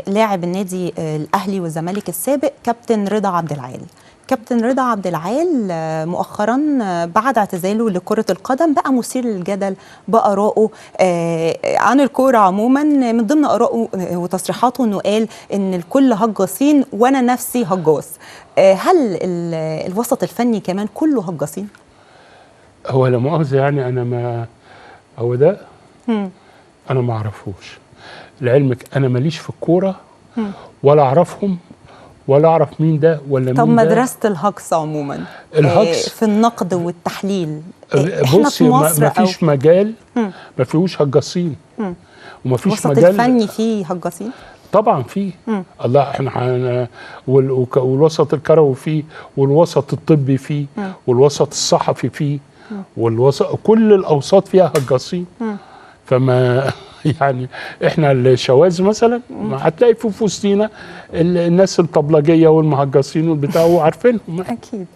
لاعب النادي الاهلي والزمالك السابق كابتن رضا عبد العال. كابتن رضا عبد العال مؤخرا بعد اعتزاله لكرة القدم بقى مثير للجدل بآرائه عن الكورة عموما. من ضمن آرائه وتصريحاته انه قال ان الكل هجاصين وانا نفسي هجاص. هل الوسط الفني كمان كله هجاصين؟ هو لا مؤاخذة يعني انا ما هو ده انا ما اعرفوش. لعلمك انا ماليش في الكورة ولا اعرفهم ولا اعرف مين ده ولا مين ده. طب مدرسة الهجص عموما الهجص في النقد والتحليل احنا في مصر ما فيش مجال ما فيهوش هجاصين وما فيش مجال. الوسط الفني فيه هجاصين طبعا فيه. الله احنا والوسط الكروي فيه والوسط الطبي فيه والوسط الصحفي فيه والوسط كل الاوساط فيها هجاصين. فما يعني احنا الشواذ مثلا هتلاقي في وسطينا الناس الطبلجيه والمهجصين والبتاع وعارفينهم. اكيد.